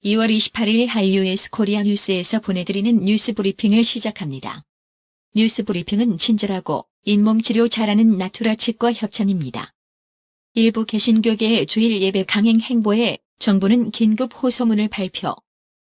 2월 28일 한류스 코리아 뉴스에서 보내드리는 뉴스 브리핑을 시작합니다. 뉴스 브리핑은 친절하고 잇몸 치료 잘하는 나투라 치과 협찬입니다. 일부 개신교계의 주일 예배 강행 행보에 정부는 긴급 호소문을 발표.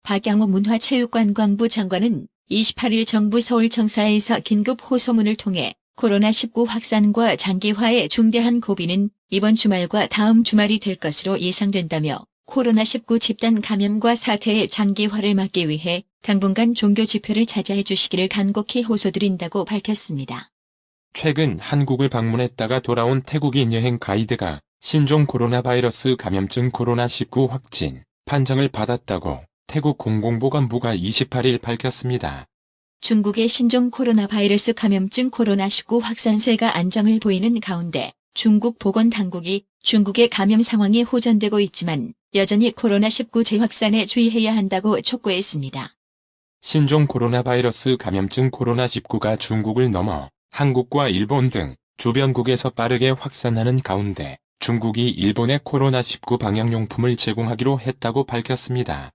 박양호 문화체육관광부 장관은 28일 정부 서울청사에서 긴급 호소문을 통해 코로나19 확산과 장기화의 중대한 고비는 이번 주말과 다음 주말이 될 것으로 예상된다며 코로나19 집단 감염과 사태의 장기화를 막기 위해 당분간 종교 집회를 자제해 주시기를 간곡히 호소드린다고 밝혔습니다. 최근 한국을 방문했다가 돌아온 태국인 여행 가이드가 신종 코로나 바이러스 감염증 코로나19 확진 판정을 받았다고 태국 공공보건부가 28일 밝혔습니다. 중국의 신종 코로나 바이러스 감염증 코로나19 확산세가 안정을 보이는 가운데 중국 보건당국이 중국의 감염 상황이 호전되고 있지만 여전히 코로나19 재확산에 주의해야 한다고 촉구했습니다. 신종 코로나 바이러스 감염증 코로나19가 중국을 넘어 한국과 일본 등 주변국에서 빠르게 확산하는 가운데 중국이 일본에 코로나19 방역용품을 제공하기로 했다고 밝혔습니다.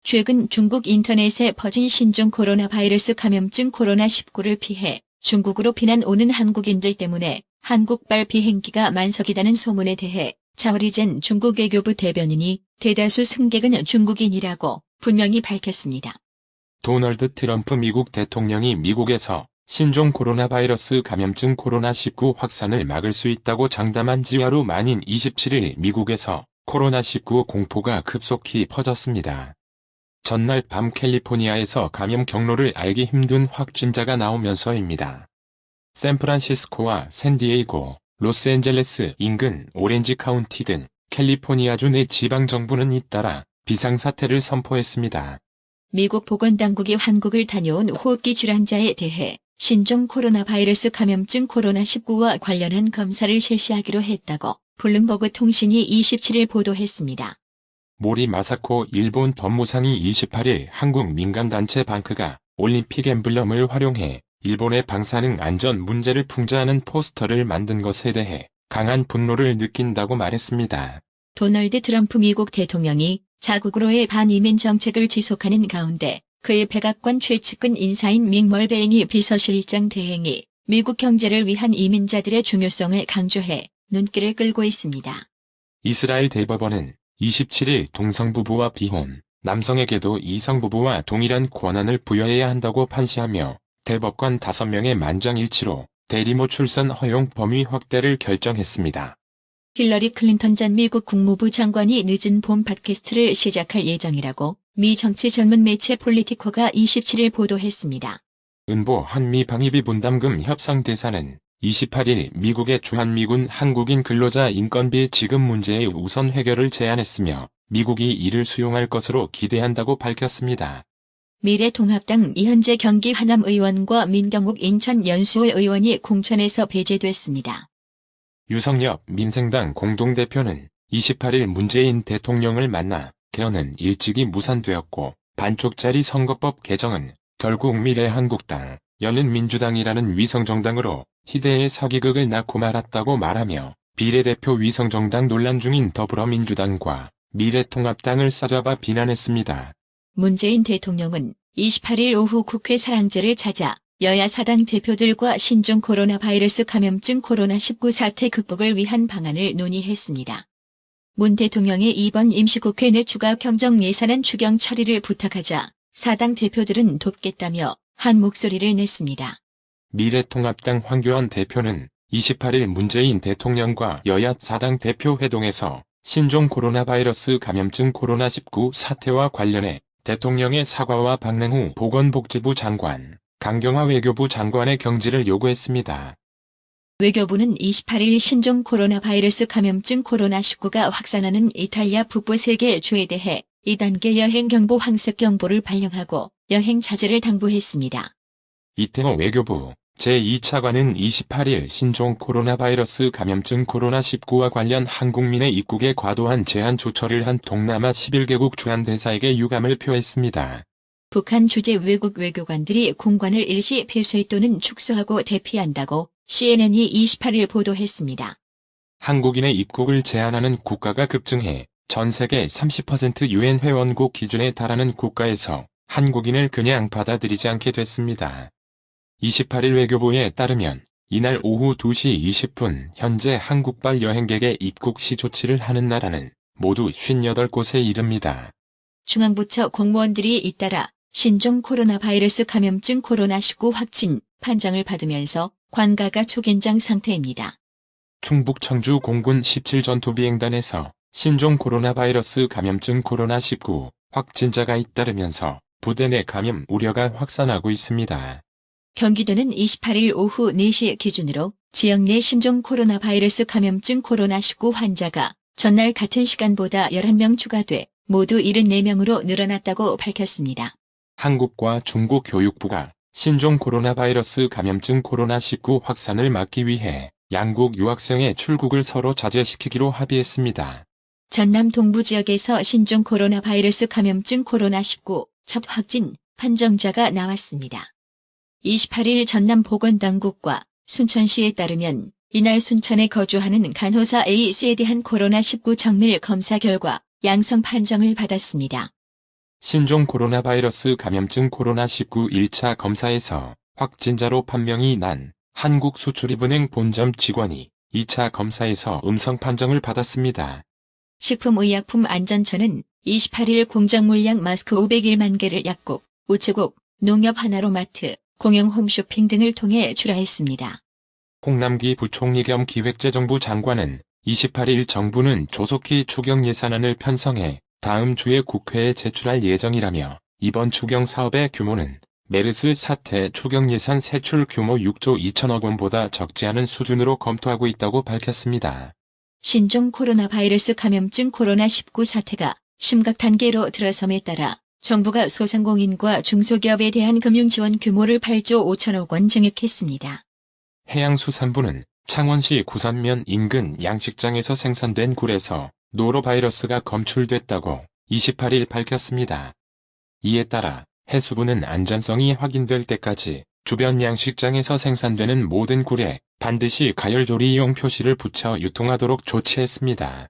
최근 중국 인터넷에 퍼진 신종 코로나 바이러스 감염증 코로나19를 피해 중국으로 피난 오는 한국인들 때문에 한국발 비행기가 만석이다는 소문에 대해 자오리젠 중국 외교부 대변인이 대다수 승객은 중국인이라고 분명히 밝혔습니다. 도널드 트럼프 미국 대통령이 미국에서 신종 코로나 바이러스 감염증 코로나19 확산을 막을 수 있다고 장담한 지 하루 만인 27일 미국에서 코로나19 공포가 급속히 퍼졌습니다. 전날 밤 캘리포니아에서 감염 경로를 알기 힘든 확진자가 나오면서입니다. 샌프란시스코와 샌디에이고, 로스앤젤레스 인근 오렌지 카운티 등 캘리포니아주 내 지방정부는 잇따라 비상사태를 선포했습니다. 미국 보건당국이 한국을 다녀온 호흡기 질환자에 대해 신종 코로나 바이러스 감염증 코로나19와 관련한 검사를 실시하기로 했다고 블룸버그 통신이 27일 보도했습니다. 모리 마사코 일본 법무상이 28일 한국 민간단체 방크가 올림픽 엠블럼을 활용해 일본의 방사능 안전 문제를 풍자하는 포스터를 만든 것에 대해 강한 분노를 느낀다고 말했습니다. 도널드 트럼프 미국 대통령이 자국으로의 반이민 정책을 지속하는 가운데 그의 백악관 최측근 인사인 믹 멀베이니 비서실장 대행이 미국 경제를 위한 이민자들의 중요성을 강조해 눈길을 끌고 있습니다. 이스라엘 대법원은 27일 동성부부와 비혼, 남성에게도 이성부부와 동일한 권한을 부여해야 한다고 판시하며 대법관 5명의 만장일치로 대리모 출산 허용 범위 확대를 결정했습니다. 힐러리 클린턴 전 미국 국무부 장관이 늦은 봄 팟캐스트를 시작할 예정이라고 미 정치 전문 매체 폴리티코가 27일 보도했습니다. 은보 한미 방위비 분담금 협상 대사는 28일 미국의 주한미군 한국인 근로자 인건비 지급 문제의 우선 해결을 제안했으며 미국이 이를 수용할 것으로 기대한다고 밝혔습니다. 미래통합당 이현재 경기 하남 의원과 민경욱 인천 연수울 의원이 공천에서 배제됐습니다. 유성엽 민생당 공동대표는 28일 문재인 대통령을 만나 개헌은 일찍이 무산되었고 반쪽짜리 선거법 개정은 결국 미래한국당, 열린민주당이라는 위성정당으로 희대의 사기극을 낳고 말았다고 말하며 비례대표 위성정당 논란 중인 더불어민주당과 미래통합당을 싸잡아 비난했습니다. 문재인 대통령은 28일 오후 국회 사랑제를 찾아 여야 사당 대표들과 신종 코로나 바이러스 감염증 코로나19 사태 극복을 위한 방안을 논의했습니다. 문 대통령이 이번 임시국회 내 추가 경정 예산안 추경 처리를 부탁하자 사당 대표들은 돕겠다며 한 목소리를 냈습니다. 미래통합당 황교안 대표는 28일 문재인 대통령과 여야 사당 대표 회동에서 신종 코로나 바이러스 감염증 코로나19 사태와 관련해 대통령의 사과와 박능후 보건복지부 장관, 강경화 외교부 장관의 경지를 요구했습니다. 외교부는 28일 신종 코로나 바이러스 감염증 코로나19가 확산하는 이탈리아 북부 3개 주에 대해 2단계 여행 경보 황색 경보를 발령하고 여행 자제를 당부했습니다. 이태호 외교부 제2차관은 28일 신종 코로나 바이러스 감염증 코로나19와 관련 한국민의 입국에 과도한 제한 조처를 한 동남아 11개국 주한대사에게 유감을 표했습니다. 북한 주재 외국 외교관들이 공관을 일시 폐쇄 또는 축소하고 대피한다고 CNN이 28일 보도했습니다. 한국인의 입국을 제한하는 국가가 급증해 전 세계 30% 유엔 회원국 기준에 달하는 국가에서 한국인을 그냥 받아들이지 않게 됐습니다. 28일 외교부에 따르면 이날 오후 2시 20분 현재 한국발 여행객의 입국 시 조치를 하는 나라는 모두 58곳에 이릅니다. 중앙부처 공무원들이 잇따라 신종 코로나 바이러스 감염증 코로나19 확진 판정을 받으면서 관가가 초긴장 상태입니다. 충북 청주 공군 17전투비행단에서 신종 코로나 바이러스 감염증 코로나19 확진자가 잇따르면서 부대 내 감염 우려가 확산하고 있습니다. 경기도는 28일 오후 4시 기준으로 지역 내 신종 코로나 바이러스 감염증 코로나19 환자가 전날 같은 시간보다 11명 추가돼 모두 74명으로 늘어났다고 밝혔습니다. 한국과 중국 교육부가 신종 코로나 바이러스 감염증 코로나19 확산을 막기 위해 양국 유학생의 출국을 서로 자제시키기로 합의했습니다. 전남 동부 지역에서 신종 코로나 바이러스 감염증 코로나19 첫 확진 판정자가 나왔습니다. 28일 전남 보건당국과 순천시에 따르면 이날 순천에 거주하는 간호사 A씨에 대한 코로나19 정밀 검사 결과 양성 판정을 받았습니다. 신종 코로나 바이러스 감염증 코로나19 1차 검사에서 확진자로 판명이 난 한국수출입은행 본점 직원이 2차 검사에서 음성 판정을 받았습니다. 식품의약품안전처는 28일 공장 물량 마스크 501만 개를 약국, 우체국, 농협 하나로마트, 공영 홈쇼핑 등을 통해 출하했습니다. 홍남기 부총리 겸 기획재정부 장관은 28일 정부는 조속히 추경 예산안을 편성해 다음 주에 국회에 제출할 예정이라며 이번 추경 사업의 규모는 메르스 사태 추경 예산 세출 규모 6조 2천억 원보다 적지 않은 수준으로 검토하고 있다고 밝혔습니다. 신종 코로나 바이러스 감염증 코로나19 사태가 심각 단계로 들어섬에 따라 정부가 소상공인과 중소기업에 대한 금융지원 규모를 8조 5천억 원 증액했습니다. 해양수산부는 창원시 구산면 인근 양식장에서 생산된 굴에서 노로바이러스가 검출됐다고 28일 밝혔습니다. 이에 따라 해수부는 안전성이 확인될 때까지 주변 양식장에서 생산되는 모든 굴에 반드시 가열조리용 표시를 붙여 유통하도록 조치했습니다.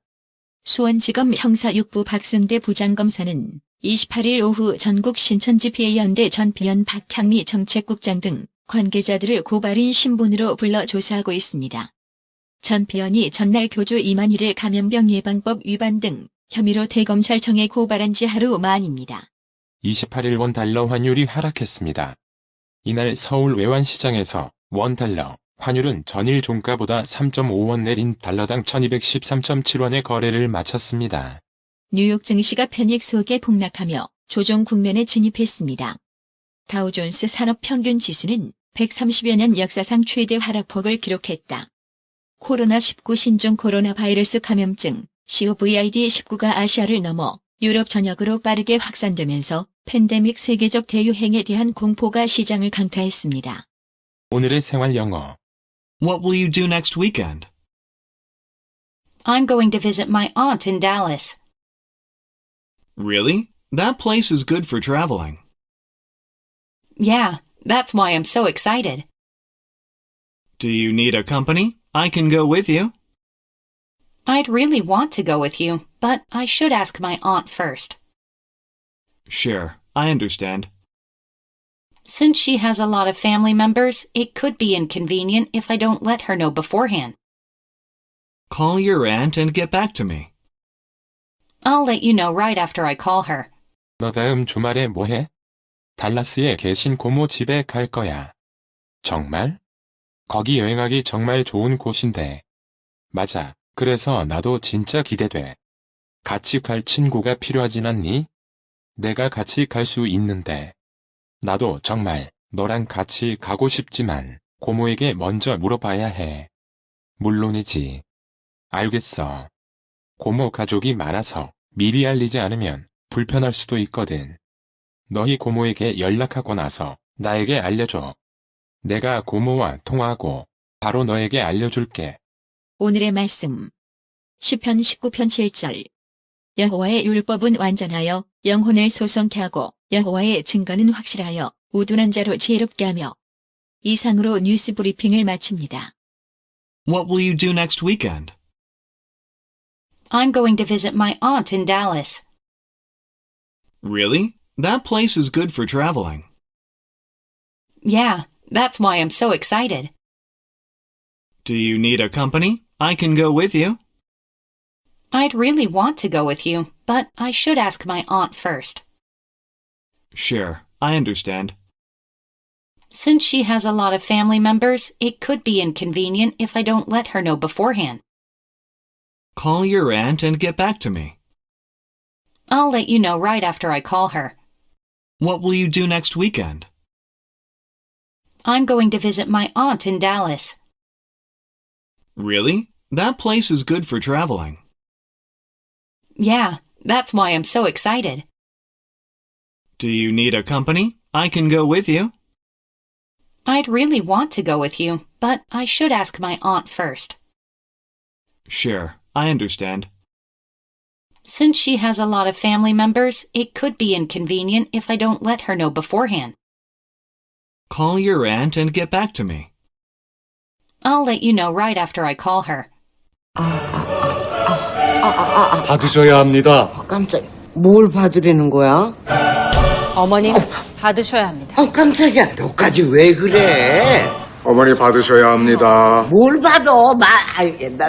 수원지검 형사 6부 박승대 부장검사는 28일 오후 전국 신천지 피해연대 전 비연 박향미 정책국장 등 관계자들을 고발인 신분으로 불러 조사하고 있습니다. 전 비연이 전날 교주 이만희를 감염병 예방법 위반 등 혐의로 대검찰청에 고발한 지 하루 만입니다. 28일 원달러 환율이 하락했습니다. 이날 서울 외환시장에서 원달러 환율은 전일 종가보다 3.5원 내린 달러당 1213.7원의 거래를 마쳤습니다. 뉴욕 증시가 패닉 속에 폭락하며 조정 국면에 진입했습니다. 다우존스 산업평균지수는 130여 년 역사상 최대 하락폭을 기록했다. 코로나19 신종 코로나 바이러스 감염증 COVID-19가 아시아를 넘어 유럽 전역으로 빠르게 확산되면서 팬데믹 세계적 대유행에 대한 공포가 시장을 강타했습니다. 오늘의 생활 영어. What will you do next weekend? I'm going to visit my aunt in Dallas. Really? That place is good for traveling. Yeah, that's why I'm so excited. Do you need a company? I can go with you. I'd really want to go with you, but I should ask my aunt first. Sure, I understand. Since she has a lot of family members, it could be inconvenient if I don't let her know beforehand. Call your aunt and get back to me. I'll let you know right after I call her. 너 다음 주말에 뭐해? 달라스에 계신 고모 집에 갈 거야. 정말? 거기 여행하기 정말 좋은 곳인데. 맞아. 그래서 나도 진짜 기대돼. 같이 갈 친구가 필요하진 않니? 내가 같이 갈 수 있는데. 나도 정말 너랑 같이 가고 싶지만 고모에게 먼저 물어봐야 해. 물론이지. 알겠어. 고모 가족이 많아서 미리 알리지 않으면 불편할 수도 있거든. 너희 고모에게 연락하고 나서 나에게 알려줘. 내가 고모와 통화하고 바로 너에게 알려줄게. 오늘의 말씀. 시편 19편 7절. 여호와의 율법은 완전하여 영혼을 소성케 하고 여호와의 증거는 확실하여 우둔한 자로 지혜롭게 하며. 이상으로 뉴스 브리핑을 마칩니다. What will you do next weekend? I'm going to visit my aunt in Dallas. Really? That place is good for traveling. Yeah, that's why I'm so excited. Do you need a company? I can go with you. I'd really want to go with you, but I should ask my aunt first. Sure, I understand. Since she has a lot of family members, it could be inconvenient if I don't let her know beforehand. Call your aunt and get back to me. I'll let you know right after I call her. What will you do next weekend? I'm going to visit my aunt in Dallas. Really? That place is good for traveling. Yeah, that's why I'm so excited. Do you need a company? I can go with you. I'd really want to go with you, but I should ask my aunt first. Sure, I understand. Since she has a lot of family members, it could be inconvenient if I don't let her know beforehand. Call your aunt and get back to me. I'll let you know right after I call her. 받으셔야 합니다. 깜짝이야. 뭘 받으려는 거야? 어머님, 받으셔야 합니다. 깜짝이야. 너까지 왜 그래? 어머니 받으셔야 합니다. 뭘 받아?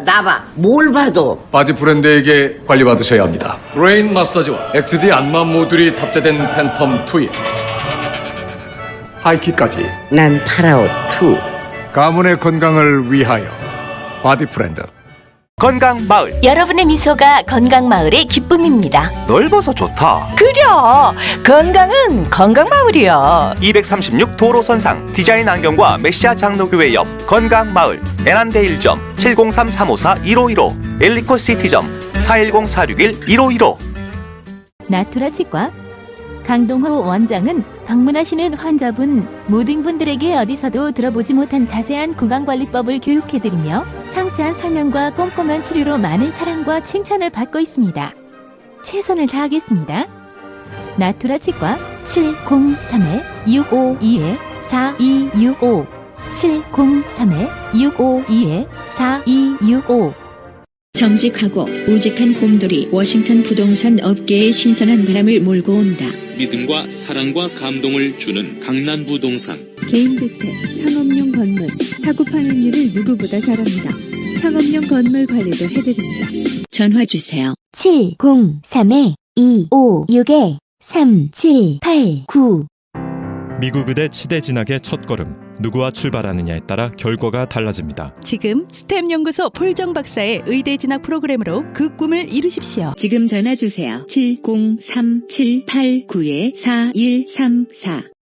나봐. 뭘 받아? 바디 브랜드에게 관리받으셔야 합니다. 브레인 마사지와 XD 안마 모듈이 탑재된 팬텀 2에 하이킥까지 난 파라오 2. 가문의 건강을 위하여 바디 브랜드. 건강마을. 여러분의 미소가 건강마을의 기쁨입니다. 넓어서 좋다. 그려! 건강은 건강마을이요. 236 도로선상 디자인 안경과 메시아 장로교회 옆 건강마을. 에난데 1점 703-354-1515 엘리코시티점 410-461-1515. 나투라 치과 강동호 원장은 방문하시는 환자분 모든 분들에게 어디서도 들어보지 못한 자세한 구강관리법을 교육해드리며 상세한 설명과 꼼꼼한 치료로 많은 사랑과 칭찬을 받고 있습니다. 최선을 다하겠습니다. 나투라 치과 703-652-4265 703-652-4265 정직하고 우직한 곰돌이 워싱턴 부동산 업계에 신선한 바람을 몰고 온다. 믿음과 사랑과 감동을 주는 강남 부동산. 개인주택, 상업용 건물, 사고 판매율을 누구보다 잘합니다. 상업용 건물 관리도 해드립니다. 전화 주세요. 703-256-3789 미국 의대 치대 진학의 첫걸음, 누구와 출발하느냐에 따라 결과가 달라집니다. 지금 스템 연구소 폴정 박사의 의대 진학 프로그램으로 그 꿈을 이루십시오. 지금 전화 주세요. 703-789-4134